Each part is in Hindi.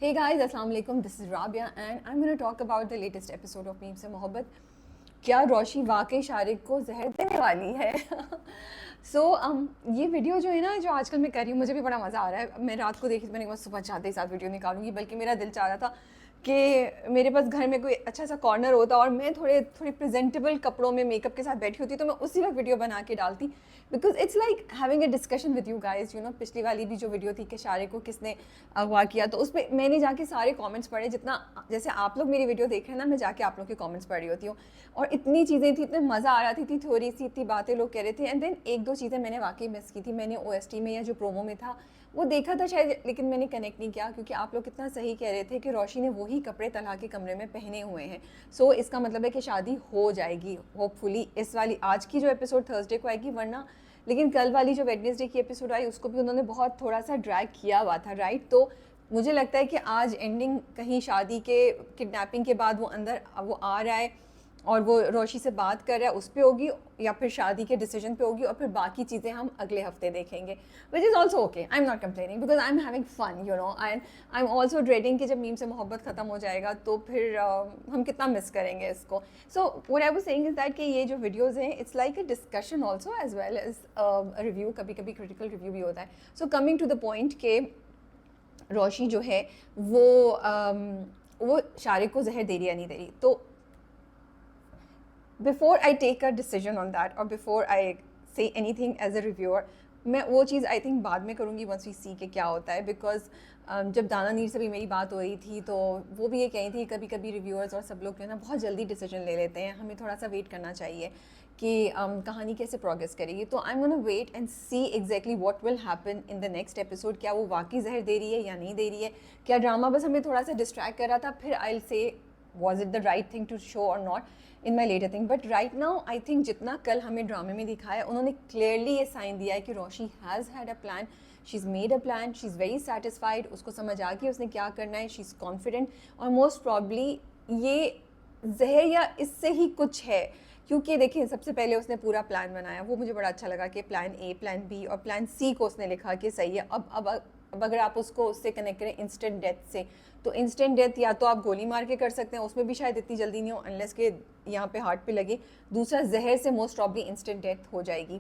Hey guys, Assalamu alaikum. This is Rabia and I'm going to talk about the latest episode of meme से मोहब्बत. क्या रोशी वाकई शारिक को जहर देने वाली है? ये वीडियो जो है ना, जो आजकल मैं कर रही हूँ, मुझे भी बड़ा मज़ा आ रहा है. मैं रात को देखी तो मैंने कहा सुबह चाहते ही साथ वीडियो निकालूंगी, बल्कि मेरा दिल चाह रहा था कि मेरे पास घर में कोई अच्छा सा कॉर्नर होता और मैं थोड़े प्रेजेंटेबल कपड़ों में मेकअप के साथ बैठी होती, तो मैं उसी वक्त वीडियो बना के डालती. Because it's like having a discussion with you guys. You know, पिछली वाली भी जो वीडियो थी कि शारिक को किसने अगवा किया, तो उस पर मैंने जाके सारे कमेंट्स पढ़े. जितना जैसे आप लोग मेरी वीडियो देख रहे हैं ना, मैं जाके आप लोग के कमेंट्स पढ़ रही होती हूँ, और इतनी चीज़ें थी, इतने मज़ा आ रहा थी, थोड़ी सी इतनी बातें लोग कह रहे थे. एंड देन एक दो चीज़ें मैंने वाकई मिस की थी. मैंने OST में या जो प्रोमो में था वो देखा था शायद, लेकिन मैंने कनेक्ट नहीं किया, क्योंकि आप लोग कितना सही कह रहे थे कि रोशी ने वही कपड़े तलहा के कमरे में पहने हुए हैं. सो इसका मतलब है कि शादी हो जाएगी होपफुली. इस वाली आज की जो एपिसोड थर्सडे को आएगी, वरना लेकिन कल वाली जो वेडनेसडे की एपिसोड आई उसको भी उन्होंने बहुत थोड़ा सा ड्रैग किया हुआ था, राइट. तो मुझे लगता है कि आज एंडिंग कहीं शादी के किडनैपिंग के बाद वो अंदर वो आ रहा है और वो रोशी से बात कर रहा है, उस पर होगी, या फिर शादी के डिसीजन पे होगी, और फिर बाकी चीज़ें हम अगले हफ्ते देखेंगे. Which is also okay. I am not complaining because I am having fun, you know. And I am also dreading कि जब मीम से मोहब्बत ख़त्म हो जाएगा तो फिर हम कितना मिस करेंगे इसको. So what I was saying is that कि ये जो वीडियोज़ हैं, it's like a discussion also as well as review. कभी कभी क्रिटिकल रिव्यू भी होता है. So coming to the point के रोशी जो है वो शारिक को जहर दे रही या नहीं दे रही. तो before I take a decision on that, और before I say anything as a reviewer, मैं वो चीज़ आई थिंक बाद में करूँगी वंस वी सी के क्या होता है. बिकॉज जब दाना नीर से भी मेरी बात हो रही थी, तो वो भी ये कही थी कभी कभी रिव्यूअर्स और सब लोग जो है ना बहुत जल्दी डिसीजन ले लेते हैं, हमें थोड़ा सा वेट करना चाहिए कि कहानी कैसे प्रोग्रेस करेगी. तो I am gonna wait and see exactly what will happen in the next episode. क्या वो वाकई जहर दे रही है या नहीं दे रही है, क्या ड्रामा बस हमें थोड़ा सा डिस्ट्रैक्ट कर रहा था, फिर I will say was it the right thing to show और not in my later thing. But right now I think जितना कल हमें ड्रामे में दिखाया, उन्होंने क्लियरली ये साइन दिया है कि रोशी has had a plan, she is made a plan, she is very satisfied, उसको समझ आ गई उसने क्या करना है, शी इज़ कॉन्फिडेंट. और मोस्ट प्रॉब्ली ये जहर या इससे ही कुछ है, क्योंकि देखिए सबसे पहले उसने पूरा प्लान बनाया, वो मुझे बड़ा अच्छा लगा कि प्लान A, प्लान B और प्लान C को उसने लिखा कि सही है. अब अगर आप उसको उससे कनेक्ट करें इंस्टेंट डेथ से, तो इंस्टेंट डेथ या तो आप गोली मार के कर सकते हैं, उसमें भी शायद इतनी जल्दी नहीं हो अनलेस के यहाँ पे हार्ट पे लगे. दूसरा, जहर से मोस्ट प्रॉब्ली इंस्टेंट डेथ हो जाएगी,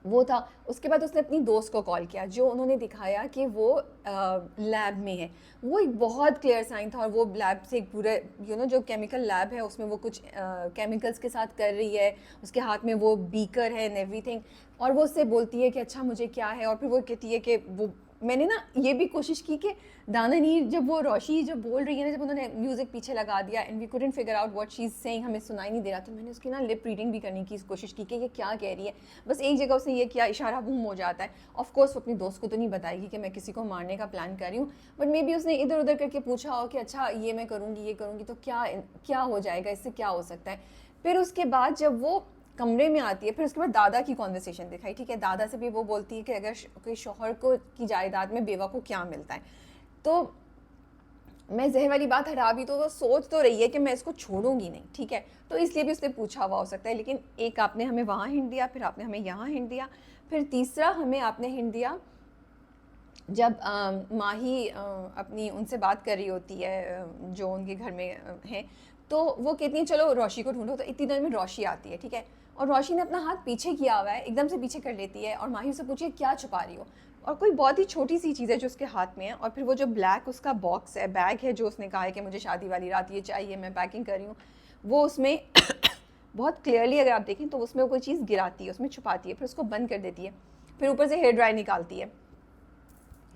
वो था. उसके बाद उसने अपनी दोस्त को कॉल किया, जो उन्होंने दिखाया कि वो लैब में है. वो एक बहुत क्लियर साइन था, और वो लैब से एक पूरे जो केमिकल लैब है उसमें वो कुछ केमिकल्स के साथ कर रही है, उसके हाथ में वो बीकर है एंड एवरीथिंग. और वो उससे बोलती है कि अच्छा मुझे क्या है, और फिर वो कहती है कि वो मैंने ना ये भी कोशिश की कि दाना नीर जब वो रोशी जब बोल रही है ना, जब उन्होंने म्यूज़िक पीछे लगा दिया and we couldn't figure out what she is saying, हमें सुनाई नहीं दे रहा, तो मैंने उसकी ना लिप रीडिंग भी करने की कोशिश की कि ये क्या कह रही है. बस एक जगह उसने ये किया, इशारा बूम हो जाता है. ऑफ कोर्स वो अपनी दोस्त को तो नहीं बताएगी कि मैं किसी को मारने का प्लान कर रही हूँ, बट मे बी उसने इधर उधर करके पूछा हो कि अच्छा ये मैं करूँगी, ये करूँगी, तो क्या हो जाएगा, इससे क्या हो सकता है. फिर उसके बाद जब वो कमरे में आती है, फिर उसके बाद दादा की कॉन्वर्सेशन दिखाई. ठीक है, दादा से भी वो बोलती है कि अगर कोई शौहर को की जायदाद में बेवा को क्या मिलता है. तो मैं जहर वाली बात हटा भी तो वो सोच तो रही है कि मैं इसको छोड़ूंगी नहीं, ठीक है, तो इसलिए भी उसने पूछा हुआ हो सकता है. लेकिन एक आपने हमें वहाँ हिंट दिया, फिर आपने हमें यहाँ हिंट दिया, फिर तीसरा हमें आपने हिंट दिया जब माही अपनी उनसे बात कर रही होती है, जो उनके घर में हैं, तो वो कहती हैं चलो रोशी को ढूंढो. तो इतनी देर में रोशी आती है, ठीक है, और रोशी ने अपना हाथ पीछे किया हुआ है, एकदम से पीछे कर लेती है, और माही उससे पूछिए क्या छुपा रही हो, और कोई बहुत ही छोटी सी चीज़ है जो उसके हाथ में है. और फिर वो जो ब्लैक उसका बॉक्स है, बैग है, जो उसने कहा है कि मुझे शादी वाली रात ये चाहिए, मैं पैकिंग कर रही हूँ, वो उसमें बहुत क्लियरली अगर आप देखें तो उसमें वो कोई चीज़ गिराती है, उसमें छुपाती है, फिर उसको बंद कर देती है, फिर ऊपर से हेयर ड्राई निकालती है.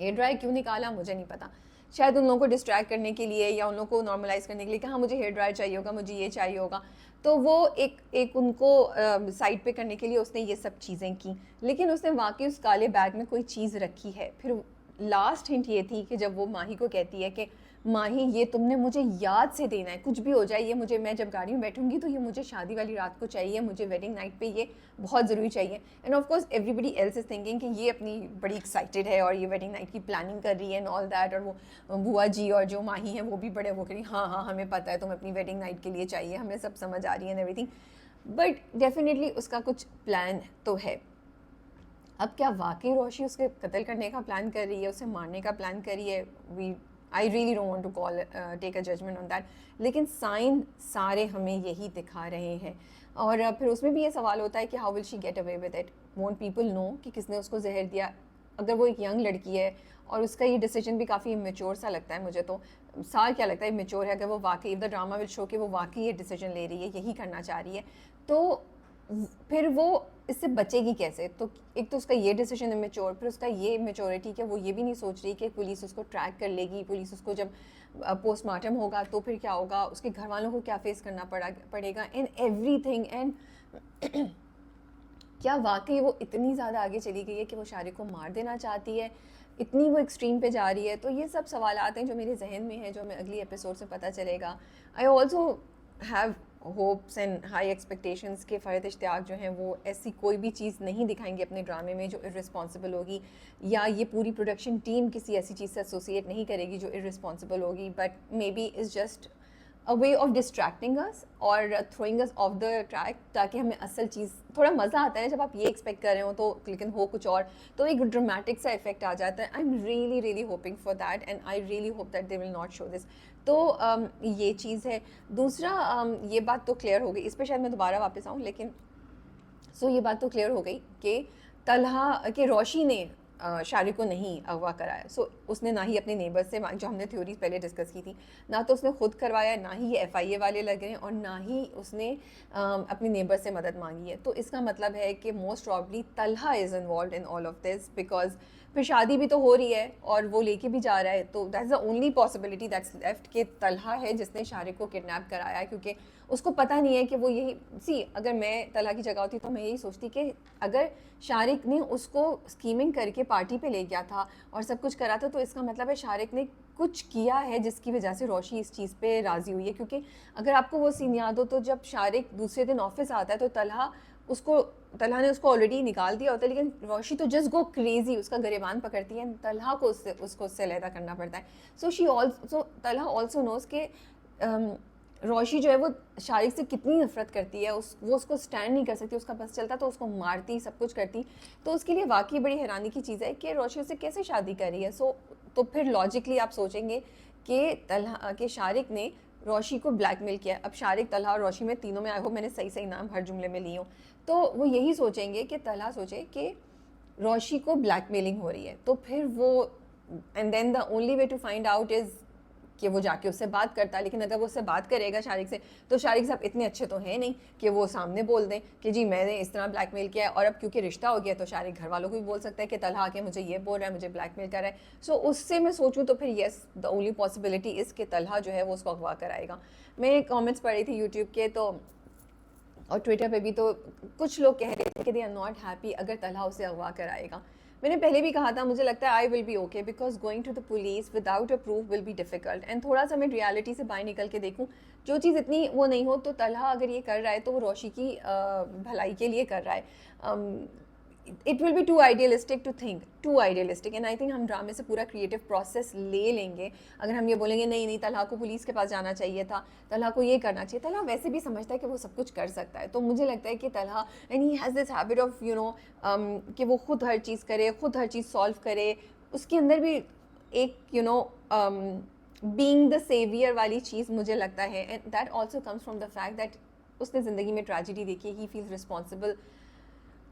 हेयर ड्राई क्यों निकाला मुझे नहीं पता, शायद उन लोगों को डिस्ट्रैक्ट करने के लिए, या उन लोगों को नॉर्मलाइज करने के लिए कि हाँ मुझे हेयर ड्रायर चाहिए होगा, मुझे ये चाहिए होगा, तो वो एक उनको साइड पे करने के लिए उसने ये सब चीज़ें की. लेकिन उसने वाकई उस काले बैग में कोई चीज़ रखी है. फिर लास्ट हिंट ये थी कि जब वो माही को कहती है कि माही ये तुमने मुझे याद से देना है, कुछ भी हो जाए ये मुझे, मैं जब गाड़ी में बैठूंगी तो ये मुझे शादी वाली रात को चाहिए, मुझे वेडिंग नाइट पे ये बहुत ज़रूरी चाहिए. End of course everybody else is thinking कि ये अपनी बड़ी एक्साइटेड है और ये वेडिंग नाइट की प्लानिंग कर रही है एंड ऑल दैट. और वो बुआ जी और जो माही हैं वो भी बड़े वो करी, हाँ हाँ हमें पता है तुम अपनी वेडिंग नाइट के लिए चाहिए, हमें सब समझ आ रही है एंड एवरीथिंग. बट डेफिनेटली उसका कुछ प्लान तो है. अब क्या वाकई रोशी उसके कत्ल करने का प्लान कर रही है, उसे मारने का प्लान कर रही है, we I really don't want to call take a judgement on that, लेकिन साइन सारे हमें यही दिखा रहे हैं। और फिर उसमें भी ये सवाल होता है कि how will she get away with it, won't people know कि किसने उसको जहर दिया। अगर वो एक यंग लड़की है और उसका ये डिसीजन भी काफ़ी इमेच्योर सा लगता है मुझे, तो सार क्या लगता है इमेच्योर है, अगर वो वाकई द ड्रामा विल शो कि वो वाकई ये डिसीजन ले रही है, यही करना चाह रही है, तो फिर वो इससे बचेगी कैसे। तो एक तो उसका ये डिसीजन इमेच्योर, फिर उसका ये इमेच्योरिटी कि वो ये भी नहीं सोच रही कि पुलिस उसको ट्रैक कर लेगी, पुलिस उसको जब पोस्टमार्टम होगा तो फिर क्या होगा, उसके घर वालों को क्या फेस करना पड़ेगा एंड एवरीथिंग। एंड क्या वाकई वो इतनी ज़्यादा आगे चली गई है कि वो शारिक को मार देना चाहती है, इतनी वो एक्सट्रीम पे जा रही है। तो ये सब सवाल आते हैं जो मेरे जहन में है, जो हमें अगली एपिसोड से पता चलेगा। I also have hopes and high expectations के फ़रहत इश्तियाक जो हैं वो ऐसी कोई भी चीज़ नहीं दिखाएंगे अपने ड्रामे में जो इर्रिस्पॉन्सिबल होगी, या ये पूरी प्रोडक्शन टीम किसी ऐसी चीज़ से एसोसिएट नहीं करेगी जो इर्रिस्पॉन्सिबल होगी, but maybe is just a way of distracting us और throwing us off the track, ताकि हमें असल चीज़, थोड़ा मज़ा आता है जब आप ये एक्सपेक्ट कर रहे हो तो लेकिन हो कुछ और, तो एक ड्रामेटिक सा इफेक्ट आ जाता है। आई am really really hoping for that and I really hope that they will not show this. तो ये चीज़ है। दूसरा ये बात तो क्लियर हो गई, इस पर शायद मैं दोबारा वापस आऊँ, लेकिन ये बात तो क्लियर हो गई कि तलहा के रोशी ने शारिक को नहीं अगवा कराया। उसने ना ही अपने नेबर से, जो हमने थ्योरीज पहले डिस्कस की थी, ना तो उसने खुद करवाया, ना ही ये FIA वाले लग रहे हैं, और ना ही उसने अपने नेबर से मदद मांगी है। तो इसका मतलब है कि most probably Talha is involve in all of this, because फिर शादी भी तो हो रही है और वो लेके भी जा रहा है, तो that's the only possibility that's left कि तलहा है जिसने शारिक को किडनैप कराया, क्योंकि उसको पता नहीं है कि वो यही अगर मैं तलहा की जगह होती तो मैं यही सोचती कि अगर शारिक ने उसको स्कीमिंग करके पार्टी पे ले गया था और सब कुछ करा था, तो इसका मतलब है शारिक ने कुछ किया है जिसकी वजह से रोशी इस चीज़ पे राज़ी हुई है। क्योंकि अगर आपको वो सीन याद हो तो जब शारिक दूसरे दिन ऑफिस आता है तो तलहा ने उसको ऑलरेडी निकाल दिया होता है, लेकिन रोशी तो जस्ट गो क्रेजी, उसका गरेबान पकड़ती है, तलहा को उससे अलहदा करना पड़ता है। तलहा ऑल्सो नोज के रोशी जो है वो शारिक से कितनी नफरत करती है, वो उसको स्टैंड नहीं कर सकती, उसका बस चलता तो उसको मारती, सब कुछ करती। तो उसके लिए वाकई बड़ी हैरानी की चीज़ है कि रोशी उससे कैसे शादी कर रही है। तो फिर लॉजिकली आप सोचेंगे कि शारिक ने रोशी को ब्लैकमेल किया। अब शारिक, तलहा और रोशी में तीनों में, आई होप मैंने सही सही नाम हर जुमले में ली हूँ, तो वो यही सोचेंगे कि तलहा सोचे कि रोशी को ब्लैकमेलिंग हो रही है। तो फिर वो and then the only way to find out is कि वो जाके उससे बात करता है। लेकिन अगर वो उससे बात करेगा शारिक से, तो शारिक साहब इतने अच्छे तो हैं नहीं कि वो सामने बोल दें कि जी मैंने इस तरह ब्लैकमेल किया है। और अब क्योंकि रिश्ता हो गया तो शारिक घर वालों को भी बोल सकता है कि तलहा के मुझे ये बोल रहा है, मुझे ब्लैकमेल कर रहा है। उससे मैं सोचूं तो फिर yes, the only possibility is कि तलहा जो है वो उसको अगवा कराएगा। मैं कॉमेंट्स पढ़ी थी यूट्यूब के तो और ट्विटर पे भी, तो कुछ लोग कह रहे थे कि दे आर नॉट हैप्पी अगर तलहा उसे अगवा कराएगा। मैंने पहले भी कहा था, मुझे लगता है I will be okay, because going to the police without a proof will be difficult. And थोड़ा सा मैं रियलिटी से बाहर निकल के देखूँ, जो चीज़ इतनी वो नहीं हो, तो तलहा अगर ये कर रहा है तो वो रोशी की भलाई के लिए कर रहा है। It will be too idealistic to think, too idealistic. And I think हम ड्रामे से पूरा क्रिएटिव प्रोसेस ले लेंगे अगर हम ये बोलेंगे नहीं नहीं तलहा को पुलिस के पास जाना चाहिए था, तलहा को ये करना चाहिए। तलहा वैसे भी समझता है कि वो सब कुछ कर सकता है। तो मुझे लगता है कि Talha, and he has this habit of कि वो खुद हर चीज़ करे, खुद हर चीज़ सॉल्व करे। उसके अंदर भी एक बीइंग द सेवियर वाली चीज़ मुझे लगता है, and that also comes from the fact that उसने ज़िंदगी में ट्रेजिडी देखी, he feels responsible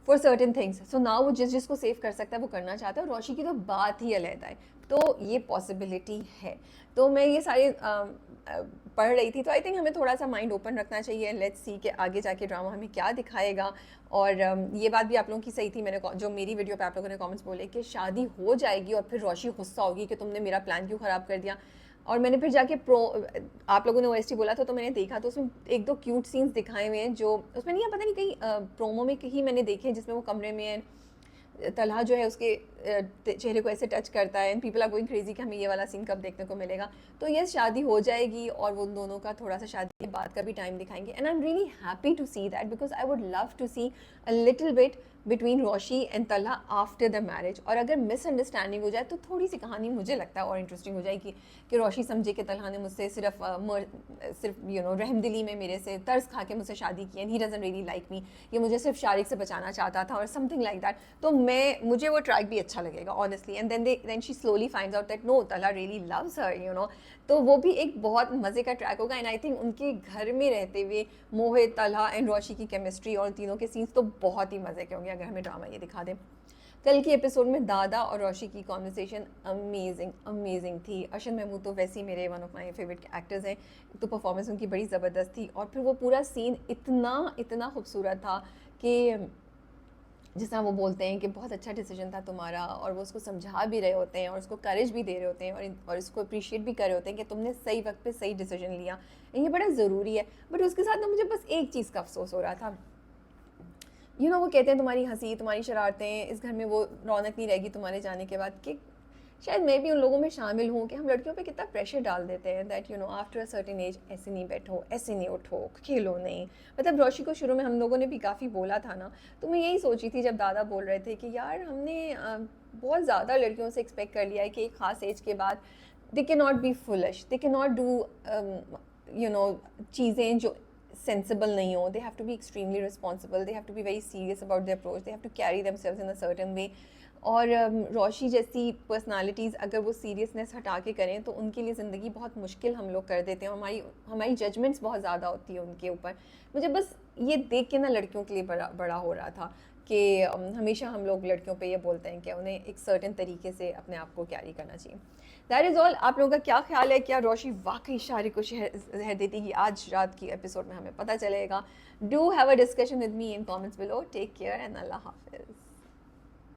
for certain things. So now वो जिसको सेव कर सकता है वो करना चाहता है। और रोशी की तो बात ही अलग है, तो ये पॉसिबिलिटी है। तो मैं ये सारे पढ़ रही थी, तो आई थिंक हमें थोड़ा सा माइंड ओपन रखना चाहिए। लेट्स सी कि आगे जाके ड्रामा हमें क्या दिखाएगा। और ये बात भी आप लोगों की सही थी, मैंने जो मेरी वीडियो पे आप लोगों ने कमेंट्स बोले कि शादी हो जाएगी और फिर रोशी गुस्सा होगी कि तुमने मेरा प्लान क्यों ख़राब कर दिया। और मैंने फिर जाके आप लोगों ने OST बोला था तो मैंने देखा, तो उसमें एक दो क्यूट सीन्स दिखाए हुए हैं जो उसमें नहीं है, पता नहीं कहीं प्रोमो में कहीं मैंने देखे हैं, जिसमें वो कमरे में तलहा जो है उसके चेहरे को ऐसे टच करता है and people are going crazy कि हमें ये वाला सीन कब देखने को मिलेगा। तो ये शादी हो जाएगी और वो दोनों का थोड़ा सा शादी के बाद का भी टाइम दिखाएंगे। And I am really happy to see that, because I would love to see a little bit between Roshi and Talha after the marriage. और अगर मिसअंडरस्टैंडिंग हो जाए तो थोड़ी सी कहानी मुझे लगता है और इंटरेस्टिंग हो जाएगी कि रोशी समझे कि तलहा ने मुझसे सिर्फ रहमदिली में मेरे से तर्स खा के मुझसे शादी की, and he doesn't really like me, ये मुझे सिर्फ शारिक से बचाना चाहता था और समथिंग लाइक दैट। तो मुझे वो ट्रैक भी अच्छा अच्छा लगेगा honestly. And then she slowly finds out that no, तला really loves her, you know. तो वो भी एक बहुत मज़े का ट्रैक होगा. एंड आई थिंक उनके घर में रहते हुए मोहित, तला एंड रोशी की केमिस्ट्री और तीनों के सीन्स तो बहुत ही मज़े के होंगे अगर हमें ड्रामा ये दिखा दें. कल की एपिसोड में दादा और रोशी की कॉन्वर्सेशन अमेजिंग थी. अर्शद महमूद तो वैसे ही मेरे one of my favourite actors हैं. तो परफॉर्मेंस उनकी बड़ी ज़बरदस्त थी. और फिर वो पूरा सीन इतना खूबसूरत था कि जिस तरह वो बोलते हैं कि बहुत अच्छा डिसीजन था तुम्हारा, और वो उसको समझा भी रहे होते हैं और उसको करेज भी दे रहे होते हैं और इसको अप्रिशिएट भी कर रहे होते हैं कि तुमने सही वक्त पे सही डिसीजन लिया. ये बड़ा ज़रूरी है. बट उसके साथ ना मुझे बस एक चीज़ का अफसोस हो रहा था. यू नो वो कहते हैं तुम्हारी हंसी, तुम्हारी शरारतें, इस घर में वो रौनक नहीं रहेगी तुम्हारे जाने के बाद. कि शायद मैं भी उन लोगों में शामिल हूँ कि हम लड़कियों पे कितना प्रेशर डाल देते हैं that you know after a certain age ऐसे नहीं बैठो, ऐसे नहीं उठो, खेलो नहीं. मतलब रोशी को शुरू में हम लोगों ने भी काफ़ी बोला था ना. तो मैं यही सोची थी जब दादा बोल रहे थे कि यार हमने बहुत ज़्यादा लड़कियों से एक्सपेक्ट कर लिया है कि एक ख़ास एज के बाद they can not be foolish, they can not do you know चीज़ें जो sensible नहीं हो. They have to be extremely responsible. They have to be very serious about their approach. They have to carry themselves in a certain way. और रोशी जैसी पर्सनालिटीज़ अगर वो सीरियसनेस हटा के करें तो उनके लिए ज़िंदगी बहुत मुश्किल हम लोग कर देते हैं. हमारी जजमेंट्स बहुत ज़्यादा होती है उनके ऊपर. मुझे बस ये देख के ना लड़कियों के लिए बड़ा हो रहा था कि हमेशा हम लोग लड़कियों पे ये बोलते हैं कि उन्हें एक सर्टेन तरीके से अपने आप को कैरी करना चाहिए. That is all. आप लोगों का क्या ख्याल है? क्या रोशी वाकई शारी को जहर देती है? आज रात की एपिसोड में हमें पता चलेगा. Do have a discussion with me in comments below. Take care and अल्लाह हाफिज़.